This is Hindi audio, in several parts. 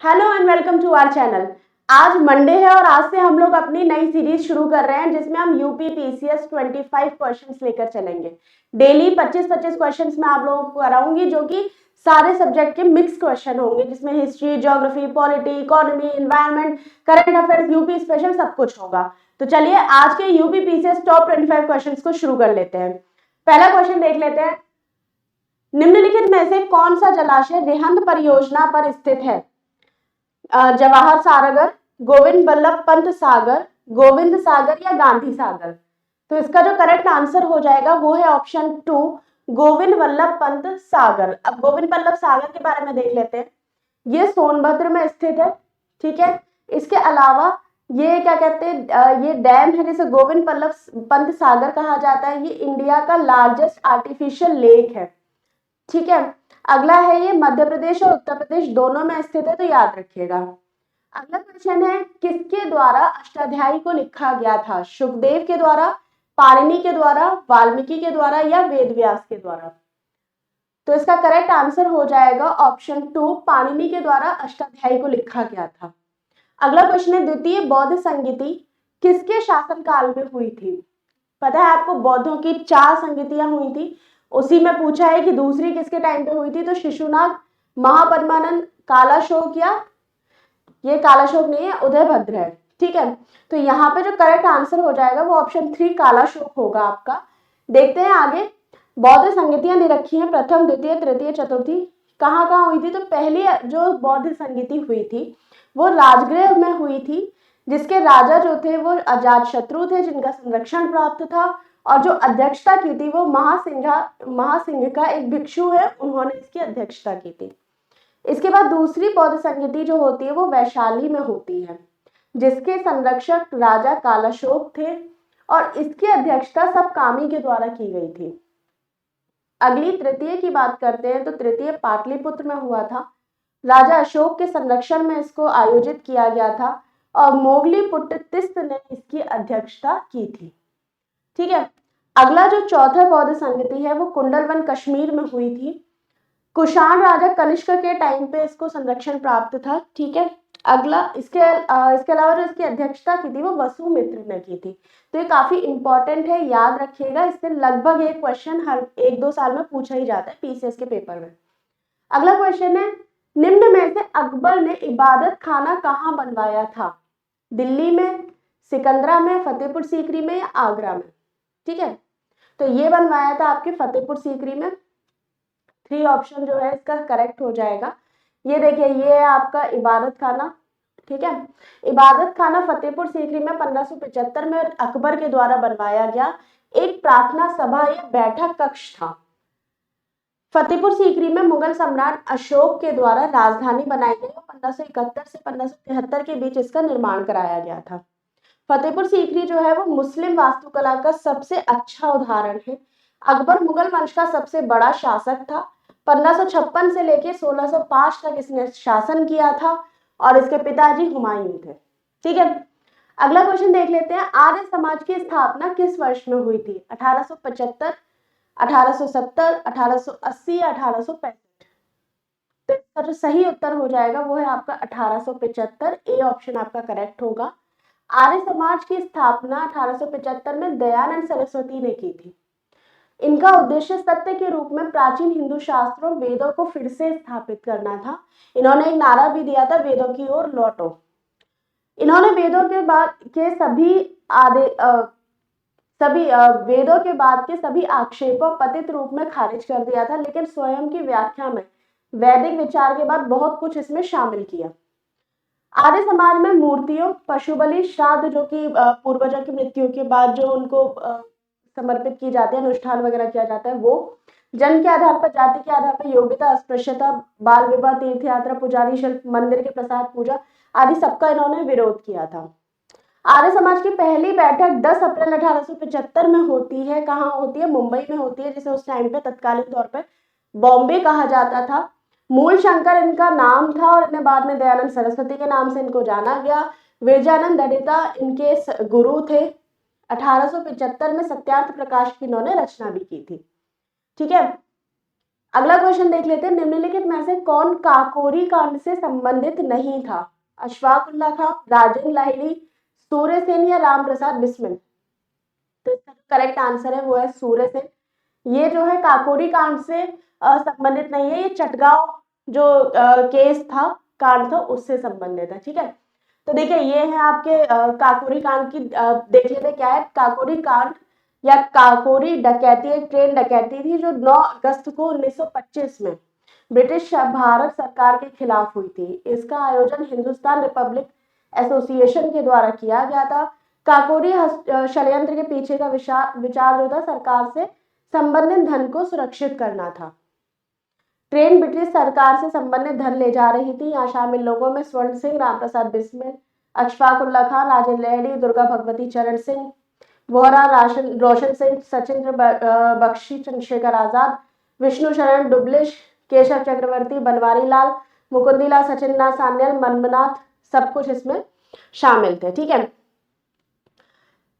Hello and welcome to our channel. आज मंडे है और आज से हम लोग अपनी नई सीरीज शुरू कर रहे हैं जिसमें हम यूपी पीसीएस 25 क्वेश्चंस लेकर चलेंगे। डेली 25-25 क्वेश्चंस मैं आप लोगों को कराऊंगी जो कि सारे सब्जेक्ट के मिक्स क्वेश्चन होंगे, जिसमें history, geography, polity, economy, environment, current affairs, UP special सब कुछ होगा। तो चलिए आज के यूपी पीसीएस टॉप 25 क्वेश्चन को शुरू कर लेते हैं। पहला क्वेश्चन देख लेते हैं। निम्नलिखित में से कौन सा जलाशय रिहंद परियोजना पर स्थित है? जवाहर सागर, गोविंद बल्लभ पंत सागर, गोविंद सागर या गांधी सागर। तो इसका जो करेक्ट आंसर हो जाएगा वो है ऑप्शन 2, गोविंद बल्लभ पंत सागर। अब गोविंद बल्लभ सागर के बारे में देख लेते हैं। ये सोनभद्र में स्थित है, ठीक है। इसके अलावा ये क्या कहते हैं, ये डैम है जिसे गोविंद बल्लभ पंत सागर कहा जाता है। ये इंडिया का लार्जेस्ट आर्टिफिशियल लेक है, ठीक है। अगला है, ये मध्य प्रदेश और उत्तर प्रदेश दोनों में स्थित है, तो याद रखिएगा। अगला क्वेश्चन है, किसके द्वारा अष्टाध्यायी को लिखा गया था? शुकदेव के द्वारा, पाणिनि के द्वारा, वाल्मीकि के द्वारा या वेद व्यास के द्वारा? तो इसका करेक्ट आंसर हो जाएगा ऑप्शन 2, पाणिनि के द्वारा अष्टाध्यायी को लिखा गया था। अगला क्वेश्चन है, द्वितीय बौद्ध संगीति किसके शासनकाल में हुई थी? पता है आपको, बौद्धों की 4 संगीतियां हुई थी। उसी में पूछा है कि दूसरी किसके टाइम पे हुई थी, तो शिशुनाग, महापद्मानंद, कालाशोक या ये कालाशोक नहीं है, उदयभद्र है, ठीक है। तो यहाँ पे जो करेक्ट आंसर हो जाएगा वो ऑप्शन 3 कालाशोक होगा आपका। देखते हैं आगे। बौद्ध संगीतियां दे रखी हैं, प्रथम, द्वितीय, तृतीय, चतुर्थी कहाँ कहाँ हुई थी? तो पहली जो बौद्ध संगीति हुई थी वो राजगृह में हुई थी, जिसके राजा जो थे वो अजातशत्रु थे, जिनका संरक्षण प्राप्त था। और जो अध्यक्षता की थी वो महासिंह का एक भिक्षु है, उन्होंने इसकी अध्यक्षता की थी। इसके बाद दूसरी बौद्ध संगीति जो होती है वो वैशाली में होती है, जिसके संरक्षक राजा कालाशोक थे और इसकी अध्यक्षता सब कामी के द्वारा की गई थी। अगली तृतीय की बात करते हैं, तो तृतीय पाटलिपुत्र में हुआ था। राजा अशोक के संरक्षण में इसको आयोजित किया गया था और मोगली पुट्टिस्त ने इसकी अध्यक्षता की थी, ठीक है। अगला जो चौथा बौद्ध संगीति है वो कुंडलवन कश्मीर में हुई थी। कुषाण राजा कनिष्क के टाइम पे इसको संरक्षण प्राप्त था, ठीक है। अगला इसके अलावा जो इसकी अध्यक्षता की थी वो वसुमित्र ने की थी। तो ये काफी इंपॉर्टेंट है, याद रखिएगा। इससे लगभग एक क्वेश्चन हर 1-2 साल में पूछा ही जाता है पीसीएस के पेपर में। अगला क्वेश्चन है, निम्न में से अकबर ने इबादत खाना कहाँ बनवाया था? दिल्ली में, सिकंदरा में, फतेहपुर सीकरी में या आगरा में? ठीक है, तो ये बनवाया था आपके फतेहपुर सीकरी में। 3 ऑप्शन जो है इसका करेक्ट हो जाएगा। ये देखिए, ये है आपका इबादत खाना, ठीक है। इबादत खाना फतेहपुर सीकरी में 1575 में अकबर के द्वारा बनवाया गया एक प्रार्थना सभा या बैठक कक्ष था। फतेहपुर सीकरी में मुगल सम्राट अशोक के द्वारा राजधानी बनाई गई और 1571 से 1573 के बीच इसका निर्माण कराया गया था। फतेहपुर सीकरी जो है वो मुस्लिम वास्तुकला का सबसे अच्छा उदाहरण है। अकबर मुगल वंश का सबसे बड़ा शासक था। 1556 से लेकर 1605 तक इसने शासन किया था और इसके पिताजी हुमायूं थे, ठीक है। अगला क्वेश्चन देख लेते हैं, आर्य समाज की स्थापना किस वर्ष में हुई थी? 1875, 1870, 1880 या 1865? तो इसका जो सही उत्तर हो जाएगा वो है आपका 1875। ए ऑप्शन आपका करेक्ट होगा। आर्य समाज की स्थापना 1875 में दयानंद सरस्वती ने की थी। इनका उद्देश्य सत्य के रूप में प्राचीन हिंदू शास्त्रों वेदों को फिर से स्थापित करना था। इन्होंने एक नारा भी दिया था, वेदों की ओर लौटो। इन्होंने वेदों के बाद के वेदों के बाद के सभी आक्षेपों पतित रूप में खारिज कर दिया था, लेकिन स्वयं की व्याख्या में वैदिक विचार के बाद बहुत कुछ इसमें शामिल किया। आर्य समाज में मूर्तियों, पशु बलि, श्राद्ध जो कि पूर्वजों की मृत्यु के बाद जो उनको समर्पित की जाती है, अनुष्ठान वगैरह किया जाता है, वो जन्म के आधार पर, जाति के आधार पर, योग्यता, अस्पृश्यता, बाल विवाह, तीर्थ यात्रा, पुजारी शिल्प, मंदिर के प्रसाद पूजा आदि सबका इन्होंने विरोध किया था। आर्य समाज की पहली बैठक 10 अप्रैल 1875 में होती है। कहाँ होती है? मुंबई में होती है, जिसे उस टाइम पे तत्कालीन तौर पे बॉम्बे कहा जाता था। मूल शंकर इनका नाम था और इन्हें बाद में दयानंद सरस्वती के नाम से इनको जाना गया। विरजानंद दड़िता इनके गुरु थे। 1875 में सत्यार्थ प्रकाश की इन्होंने रचना भी की थी, ठीक है। अगला क्वेश्चन देख लेते हैं, निम्नलिखित में से कौन काकोरी कांड से संबंधित नहीं था? अशफाक उल्ला खां, राजेंद्र लाहिड़ी, सूर्य सेन या राम प्रसाद बिस्मिल? तो इसका जो करेक्ट आंसर है वो है सूर्य सेन। ये जो है काकोरी कांड से संबंधित नहीं है, ये चटगांव जो केस था, कांड था, उससे संबंधित है। ठीक है, तो देखिए ये है आपके काकोरी कांड की देख लेते हैं क्या है। काकोरी कांड या काकोरी डकैती एक ट्रेन डकैती थी जो 9 अगस्त को 1925 में ब्रिटिश भारत सरकार के खिलाफ हुई थी। इसका आयोजन हिंदुस्तान रिपब्लिक एसोसिएशन के द्वारा किया गया था। काकोरी षड्यंत्र के पीछे का विचार जो था, सरकार से संबंधित धन को सुरक्षित करना था। ट्रेन ब्रिटिश सरकार से संबंधित धन ले जा रही थी। यहाँ शामिल लोगों में स्वर्ण सिंह, राम प्रसाद बिस्मिल, अशफाक उल्ला खां, राजेंद्र लाहिड़ी, दुर्गा भगवती चरण सिंह वोहरा, रोशन सिंह, सचिंद्र बख्शी, चंद्रशेखर आजाद, विष्णु शरण डुबलिश, केशव चक्रवर्ती, बनवारी लाल, मुकुंदीलाल, सचिंद्रनाथ सान्याल, मनमनाथ, सब कुछ इसमें शामिल थे। ठीक है,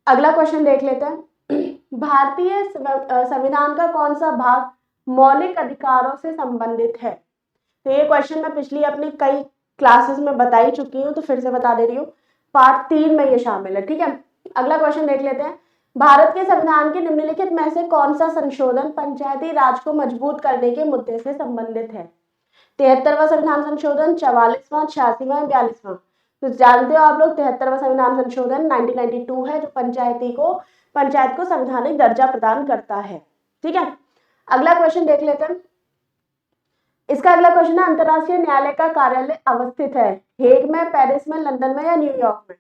अगला क्वेश्चन देख लेते हैं, भारतीय संविधान का कौन सा भाग मौलिक अधिकारों से संबंधित है? तो ये क्वेश्चन मैं पिछली अपनी कई क्लासेस में बता ही चुकी हूँ, तो फिर से बता दे रही हूँ, पार्ट 3 में ये शामिल है। ठीक है, अगला क्वेश्चन देख लेते हैं, भारत के संविधान के निम्नलिखित में से कौन सा संशोधन पंचायती राज को मजबूत करने के मुद्दे से संबंधित है? 73वां संविधान संशोधन, 44वां, 86वां, 42वां? तो जानते हो आप लोग 73वां संविधान संशोधन 1992 है, जो पंचायत को संवैधानिक दर्जा प्रदान करता है। ठीक है, अगला क्वेश्चन देख लेते हैं, इसका अगला क्वेश्चन है, अंतरराष्ट्रीय न्यायालय का कार्यालय अवस्थित है हेग में, पेरिस में, लंदन में या न्यूयॉर्क में?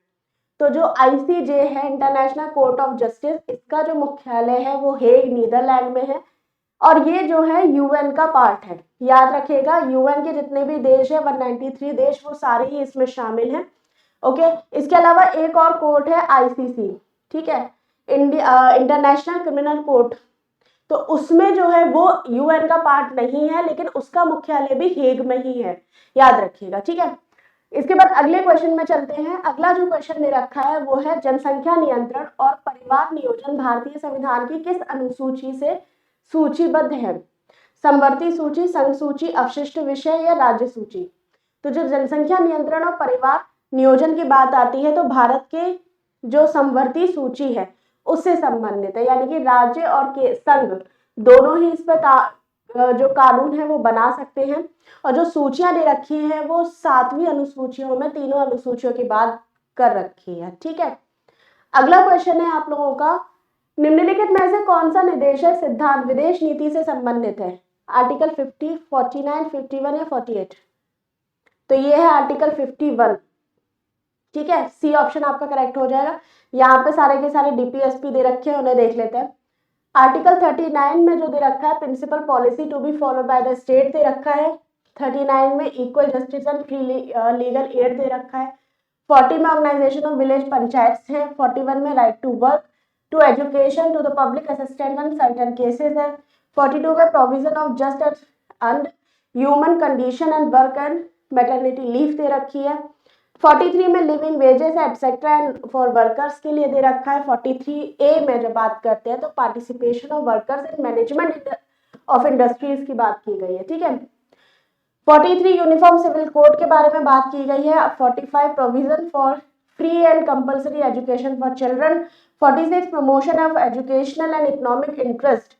तो जो ICJ है, इंटरनेशनल कोर्ट ऑफ जस्टिस, इसका जो मुख्यालय है वो हेग नीदरलैंड में है, और ये जो है UN का पार्ट है। याद रखिएगा, UN के जितने भी देश है 193 देश, वो सारे ही इसमें शामिल हैं। ओके, इसके अलावा एक और कोर्ट है ICC, ठीक है, इंटरनेशनल क्रिमिनल कोर्ट, तो उसमें जो है वो UN का पार्ट नहीं है, लेकिन उसका मुख्यालय भी हेग में ही है, याद रखिएगा। ठीक है, इसके बाद अगले क्वेश्चन में चलते हैं। अगला जो क्वेश्चन दे रखा है वो है, जनसंख्या नियंत्रण और परिवार नियोजन भारतीय संविधान की किस अनुसूची से सूचीबद्ध है? समवर्ती सूची, संघ सूची, अवशिष्ट विषय या राज्य सूची? तो जो जनसंख्या नियंत्रण और परिवार नियोजन की बात आती है, तो भारत के जो समवर्ती सूची है उससे संबंधित है, यानी कि राज्य और संघ दोनों ही इस पर जो कानून है वो बना सकते हैं। और जो सूचियां दे रखी हैं वो 7वीं अनुसूचियों में तीनों अनुसूचियों की बात कर रखी है। ठीक है, अगला क्वेश्चन है आप लोगों का, निम्नलिखित में से कौन सा निदेशक सिद्धांत विदेश नीति से संबंधित है? आर्टिकल 50, 49, 51 या 48? तो ये है आर्टिकल 51। ठीक है, सी ऑप्शन आपका करेक्ट हो जाएगा। यहाँ पे सारे के सारे DPSP दे रखे हैं, उन्हें देख लेते हैं। आर्टिकल 39 में जो दे रखा है, principle policy to be followed by the state दे रखा है। 39 में equal justice and free legal aid दे रखा है। 40 में ऑर्गेनाइजेशन ऑफ विलेज पंचायत है। 41 में right to work, to education, to the public assistance in certain cases है। 42 में provision of just and human condition and work and maternity leave दे रखी है। 43 में living wages etcetera and for workers के लिए दे रखा है। 43A में जब बात करते हैं तो participation of workers in management of industries की बात की गई है। ठीक है, 43 यूनिफॉर्म सिविल कोड के बारे में बात की गई है। 45 provision for free and compulsory education for children. 46 promotion of educational and economic interest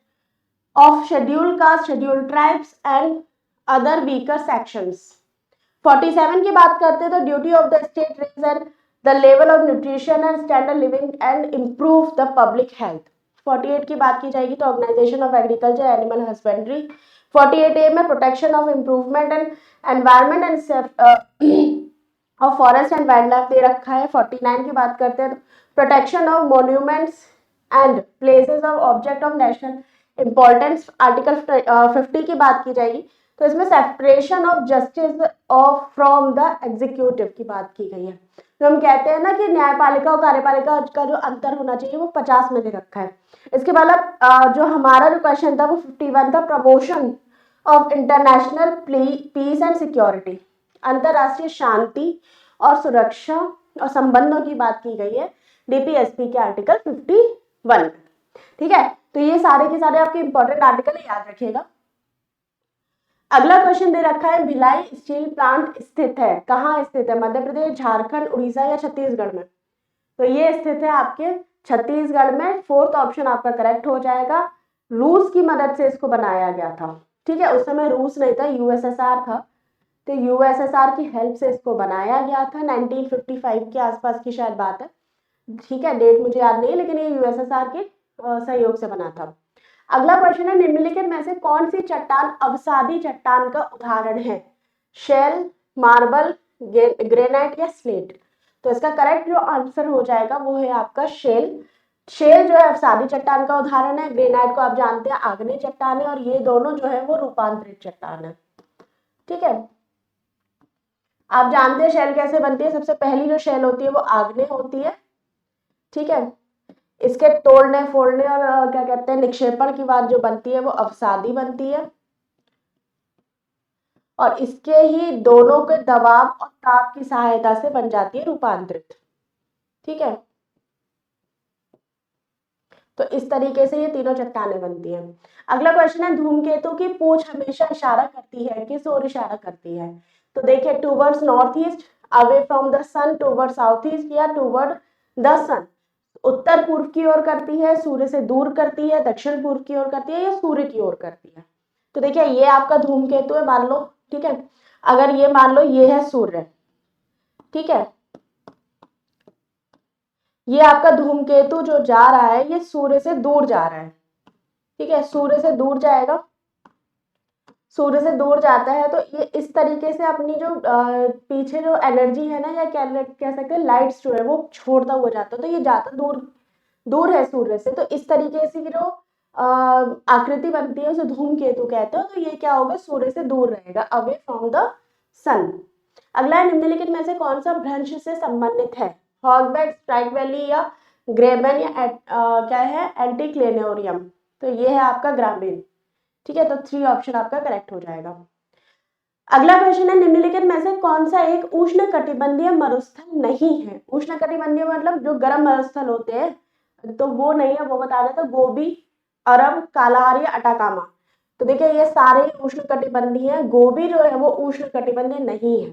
of scheduled caste, scheduled tribes and other weaker sections. 47 की बात करते हैं तो duty of the state raise and the level of nutrition and standard living and improve the public health. 48 की बात की जाएगी तो organisation of agriculture animal husbandry. 48A में protection of improvement and environment and of forest and wildlife दे रखा है। 49 की बात करते हैं तो protection of monuments and places of object of national importance. Article 50 की बात की जाएगी तो इसमें separation of justice of from the executive की बात की गई है। तो हम कहते हैं ना कि न्यायपालिका और कार्यपालिका का जो अंतर होना चाहिए वो 50 में दे रखा है। इसके बाद जो हमारा जो क्वेश्चन था वो 51 था, promotion of international peace and security, अंतरराष्ट्रीय शांति और सुरक्षा और संबंधों की बात की गई है DPSP के आर्टिकल 51। ठीक है, तो ये सारे के सारे आपके इंपॉर्टेंट आर्टिकल है, याद रखिएगा। अगला क्वेश्चन दे रखा है भिलाई स्टील प्लांट स्थित है, कहाँ स्थित है? मध्य प्रदेश, झारखंड, उड़ीसा या छत्तीसगढ़ में? तो ये स्थित है आपके छत्तीसगढ़ में। फोर्थ ऑप्शन आपका करेक्ट हो जाएगा। रूस की मदद से इसको बनाया गया था, ठीक है। उस समय रूस नहीं था, यूएसएसआर था, तो यूएसएसआर की हेल्प से इसको बनाया गया था। 1955 के आसपास की शायद बात है, ठीक है, डेट मुझे याद नहीं है, लेकिन ये यूएसएसआर के सहयोग से बना था। अगला प्रश्न है निम्नलिखित में से कौन सी चट्टान अवसादी चट्टान का उदाहरण है? शेल, मार्बल, ग्रेनाइट या स्लेट? तो इसका करेक्ट जो आंसर हो जाएगा वो है आपका शेल। शेल जो है अवसादी चट्टान का उदाहरण है। ग्रेनाइट को आप जानते हैं आग्नेय चट्टान है, और ये दोनों जो है वो रूपांतरित चट्टान है, ठीक है। आप जानते हैं शेल कैसे बनती है? सबसे पहली जो शेल होती है वो आग्नेय होती है, ठीक है। इसके तोड़ने फोड़ने और क्या कहते हैं निक्षेपण की बात जो बनती है वो अवसादी बनती है, और इसके ही दोनों के दबाव और ताप की सहायता से बन जाती है रूपांतरित, ठीक है। तो इस तरीके से ये तीनों चट्टानें बनती हैं। अगला क्वेश्चन है धूमकेतु की पूंछ हमेशा इशारा करती है, किस ओर इशारा करती है? तो देखिए towards north east, away from the sun, toward south east या टूवर्ड द सन। उत्तर पूर्व की ओर करती है, सूर्य से दूर करती है, दक्षिण पूर्व की ओर करती है या सूर्य की ओर करती है? तो देखिए ये आपका धूमकेतु है मान लो, ठीक है। अगर ये मान लो ये है सूर्य, ठीक है, ये आपका धूमकेतु जो जा रहा है ये सूर्य से दूर जा रहा है, ठीक है, सूर्य से दूर जाएगा। सूर्य से दूर जाता है तो ये इस तरीके से अपनी जो पीछे जो एनर्जी है ना, या कह सकते हैं लाइट्स जो है वो छोड़ता हुआ जाता है, तो ये जाता दूर दूर है सूर्य से, तो इस तरीके से जो आकृति बनती है उसे धूमकेतु कहते हैं। तो ये क्या होगा, सूर्य से दूर रहेगा, अवे फ्रॉम द सन। अगला है निम्नलिखित में से कौन सा भ्रंश से संबंधित है? हॉगबैक, स्ट्राइक वैली या ग्रेबन या क्या है एंटीक्लेनोरियम? तो ये है आपका ग्रामीण, ठीक है। तो 3 ऑप्शन आपका करेक्ट हो जाएगा। अगला क्वेश्चन है निम्नलिखित में से कौन सा एक उष्ण कटिबंधीय मरुस्थल नहीं है? उष्ण कटिबंधीय मतलब जो गर्म मरुस्थल होते हैं तो वो नहीं है, वो बताना था। गोबी, अरब, कालाहार या अटाकामा? तो देखिए ये सारे उष्ण कटिबंधीय हैं, गोबी जो है वो उष्ण कटिबंधीय नहीं है,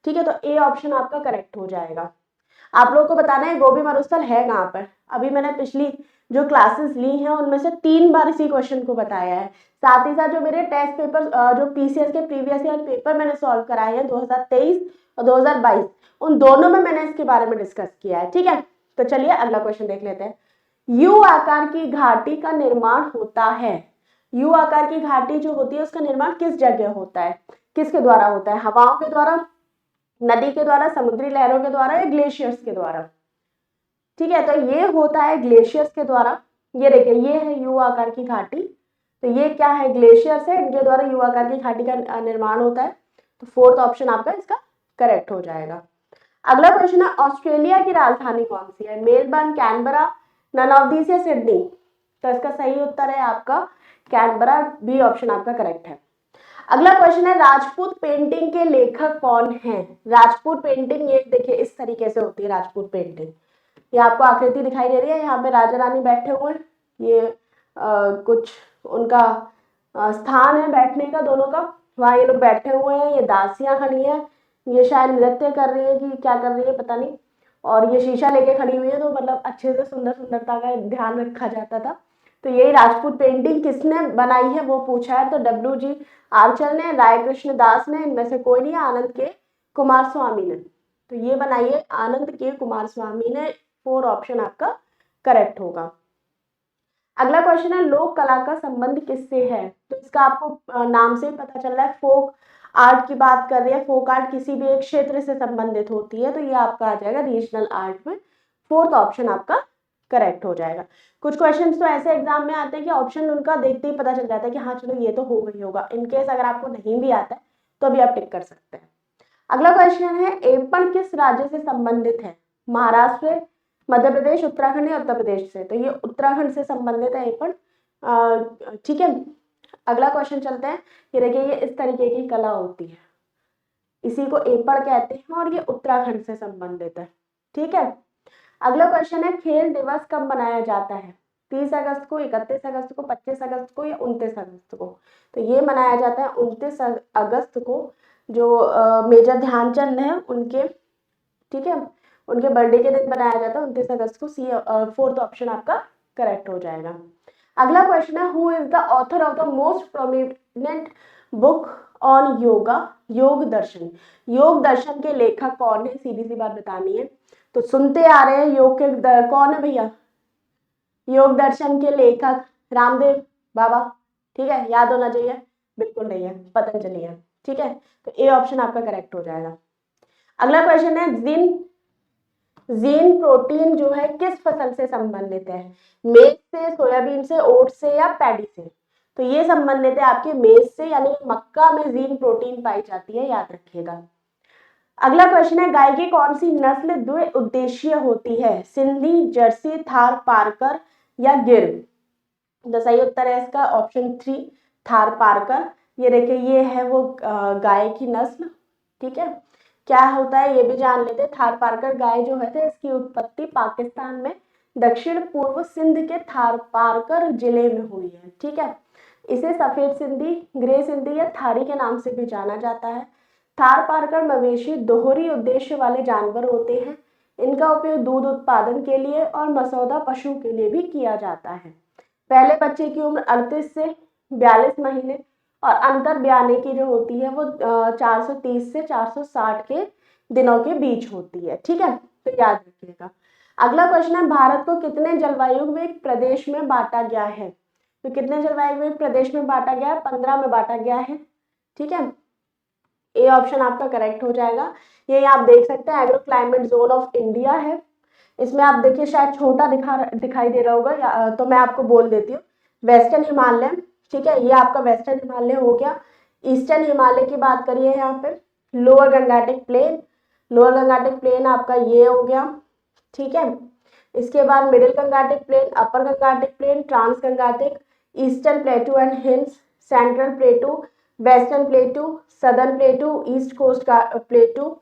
ठीक है। तो ए ऑप्शन आपका करेक्ट हो जाएगा। आप लोगों को बताना है गोबी मरुस्थल है कहाँ पर। अभी मैंने पिछली जो क्लासेस ली हैं उनमें से 3 बार इसी क्वेश्चन को बताया है। साथ ही साथ जो मेरे टेस्ट पेपर जो पीसीएस के प्रीवियस ईयर पेपर मैंने सॉल्व कराए हैं 2023 और 2022, उन दोनों में मैंने इसके बारे में डिस्कस किया है, ठीक है। तो चलिए अगला क्वेश्चन देख लेते हैं। यू आकार की घाटी का निर्माण होता है। यू आकार की घाटी जो होती है उसका निर्माण किस जगह होता है? किसके द्वारा होता है? हवाओं के द्वारा, नदी के द्वारा, समुद्री लहरों के द्वारा या ग्लेशियर्स के द्वारा? ठीक है, तो ये होता है ग्लेशियर्स के द्वारा। ये देखिए ये है यू आकार की घाटी, तो ये क्या है, ग्लेशियर्स है, इनके द्वारा यू आकार की घाटी का निर्माण होता है। तो फोर्थ ऑप्शन आपका इसका करेक्ट हो जाएगा। अगला क्वेश्चन है ऑस्ट्रेलिया की राजधानी कौन सी है? Melbourne, Canberra, none of these या सिडनी? तो इसका सही उत्तर है आपका कैनबरा, बी ऑप्शन आपका करेक्ट है। अगला क्वेश्चन है राजपूत पेंटिंग के लेखक कौन है? राजपूत पेंटिंग ये देखिए इस तरीके से होती है राजपूत पेंटिंग। ये आपको आकृति दिखाई दे रही है, यहाँ पे राजा रानी बैठे हुए हैं, ये कुछ उनका स्थान है बैठने का दोनों का, वहाँ ये लोग बैठे हुए हैं, ये दासियां खड़ी हैं, ये शायद नृत्य कर रही है कि क्या कर रही है पता नहीं, और ये शीशा लेके खड़ी हुई है, तो मतलब अच्छे से सुंदरता का ध्यान रखा जाता था। तो यही राजपूत पेंटिंग किसने बनाई है वो पूछा है, तो डब्ल्यू.जी. आर्चर ने, राय कृष्ण दास ने, इनमें से कोई नहीं, आनंद के कुमार स्वामी ने। तो ये बनाई है आनंद के कुमार स्वामी ने, 4 ऑप्शन आपका करेक्ट होगा। अगला क्वेश्चन है लोक कला का संबंध किससे है? तो इसका आपको नाम से ही पता चल रहा है, फोक आर्ट की बात कर रही है। फोक आर्ट किसी भी एक क्षेत्र से संबंधित होती है, तो ये आपका आ जाएगा रीजनल आर्ट में, फोर्थ ऑप्शन आपका करेक्ट हो जाएगा। कुछ क्वेश्चंस तो ऐसे एग्जाम में आते हैं कि ऑप्शन उनका देखते ही पता चल जाता है कि हाँ चलो ये तो हो गई होगा। इनकेस अगर आपको नहीं भी आता है तो अभी आप टिक कर सकते हैं। अगला क्वेश्चन है एपण किस राज्य से संबंधित है? महाराष्ट्र, मध्य प्रदेश, उत्तराखंड या उत्तर प्रदेश से? तो ये उत्तराखंड से संबंधित है एपण, ठीक है। अगला क्वेश्चन चलते हैं। ये देखिए ये इस तरीके की कला होती है, इसी को एपण कहते हैं, और ये उत्तराखंड से संबंधित है, ठीक है। अगला क्वेश्चन है खेल दिवस कब मनाया जाता है? 30 अगस्त को, 31 अगस्त को, 25 अगस्त को या 29 अगस्त को? तो ये मनाया जाता है 29 अगस्त को, जो मेजर ध्यानचंद है उनके, ठीक है, उनके बर्थडे के दिन बनाया जाता है 29 अगस्त को। सी फोर्थ ऑप्शन आपका करेक्ट हो जाएगा। अगला क्वेश्चन है, who is the author of the most prominent book on yoga, योग दर्शन? योग दर्शन के लेखक कौन है? सीधी सी बात बतानी है। तो सुनते आ रहे हैं योग के कौन है भैया? योग दर्शन के लेखक रामदेव बाबा, ठीक है, याद होना चाहिए। बिल्कुल नहीं है, पतंजलि है, ठीक है। तो ए ऑप्शन आपका करेक्ट हो जाएगा। अगला क्वेश्चन है, जीन प्रोटीन जो है किस फसल से संबंधित है? मेज से, सोयाबीन से, ओट्स से या पैडी से? तो ये संबंधित है आपके मेज से, यानी मक्का में जीन प्रोटीन पाई जाती है, याद रखिएगा। अगला क्वेश्चन है, गाय की कौन सी नस्ल द्विउद्देशीय होती है? सिंधी, जर्सी, थार पारकर या गिर? तो सही उत्तर है इसका ऑप्शन 3, थार पारकर। ये देखिए, ये है वो गाय की नस्ल, ठीक है। क्या होता है ये भी जान लेते हैं। थार पारकर गाय जो है इसकी उत्पत्ति पाकिस्तान में दक्षिण पूर्व सिंध के थार पारकर जिले में हुई है, ठीक है। इसे सफेद सिंधी, ग्रे सिंधी या थारी के नाम से भी जाना जाता है। थार पारकर मवेशी दोहरी उद्देश्य वाले जानवर होते हैं। इनका उपयोग दूध उत्पादन के लिए और मसौदा पशु के लिए भी किया जाता है। पहले बच्चे की उम्र 38 से 42 महीने और अंतर ब्याने की जो होती है वो 430 से 460 के दिनों के बीच होती है, ठीक है। तो याद रखिएगा। अगला क्वेश्चन है, भारत को कितने जलवायु में प्रदेश में बांटा गया है? तो कितने जलवायु में प्रदेश में बांटा गया है? 15 में बांटा गया है, ठीक है। ए ऑप्शन आपका करेक्ट हो जाएगा। ये आप देख सकते हैं agro climate zone of India है। इसमें आप देखिए शायद छोटा दिखाई दे रहा होगा, तो मैं आपको बोल देती हूँ। वेस्टर्न हिमालय, ठीक है, ये आपका वेस्टर्न हिमालय हो गया। ईस्टर्न हिमालय की बात करिए यहाँ पे, lower Gangetic plain, lower Gangetic plain आपका ये हो गया, ठीक है। इसके बाद middle Gangetic plain, upper Gangetic plain, trans Gangetic, eastern plateau and hills, central plateau, western plateau, southern plateau, east coast plateau,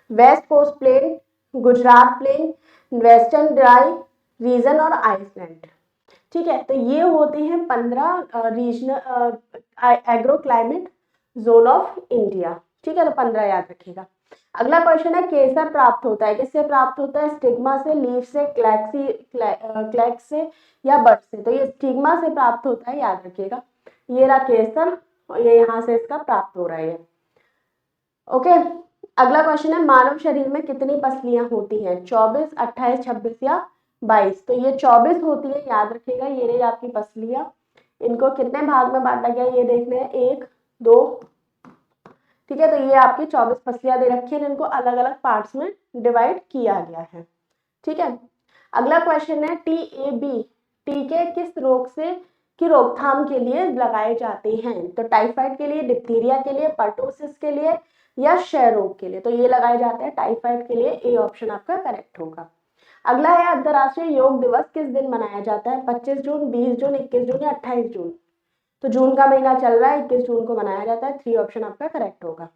west coast plain, Gujarat plain, western dry region और आइसलैंड, ठीक है। तो ये होते हैं 15 regional agro climate zone of India, ठीक है। तो 15 याद रखिएगा। अगला क्वेश्चन है, केसर प्राप्त होता है? किससे प्राप्त होता है? स्टिग्मा से, लीफ से, क्लैक्स से या बड से? तो ये स्टिग्मा से प्राप्त होता है, याद रखिएगा। ये रहा केसर और ये यहाँ से इसका प्राप्त हो रहा है, ओके। अगला क्वेश्चन है, मानव शरीर में कितनी पसलियां होती हैं? 24, 28, 26 या 22? तो ये 24 होती है, याद रखिएगा। ये रही आपकी पसलियां। इनको कितने भाग में बांटा गया ये देखना है, 1, 2, ठीक है। तो ये आपकी 24 पसलियां दे रखी है, इनको अलग अलग पार्ट्स में डिवाइड किया गया है, ठीक है। अगला क्वेश्चन है, TAB टीके किस रोग से की रोकथाम के लिए लगाए जाते हैं? तो टाइफाइड के लिए, डिप्थीरिया के लिए, पर्टोसिस के लिए या क्षय रोग के लिए? तो ये लगाए जाते हैं टाइफाइड के लिए। ए ऑप्शन आपका करेक्ट होगा। अगला है, अंतरराष्ट्रीय योग दिवस किस दिन मनाया जाता है? 25 जून, 20 जून, 21 जून या 28 जून? तो जून का महीना चल रहा है, 21 जून को मनाया जाता है। 3 ऑप्शन आपका करेक्ट होगा,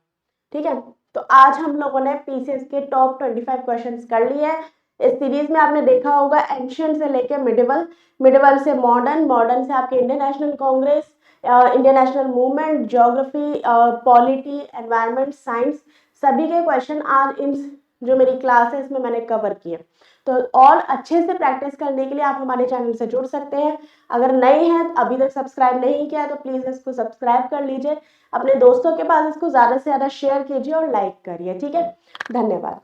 ठीक है। तो आज हम लोगों ने पीसीएस के टॉप 25 क्वेश्चंस कर लिए हैं। इस सीरीज में आपने देखा होगा एंशियंट से लेके मिडिवल, मिडिवल से मॉडर्न, मॉडर्न से आपके Indian national Congress, Indian national movement, geography, polity, environment, science, सभी के क्वेश्चन आज इन जो मेरी क्लास है इसमें मैंने कवर किए। तो और अच्छे से प्रैक्टिस करने के लिए आप हमारे चैनल से जुड़ सकते हैं। अगर नए हैं अभी तक सब्सक्राइब नहीं किया है तो प्लीज इसको सब्सक्राइब कर लीजिए। अपने दोस्तों के पास इसको ज्यादा से ज्यादा शेयर कीजिए और लाइक करिए, ठीक है। धन्यवाद।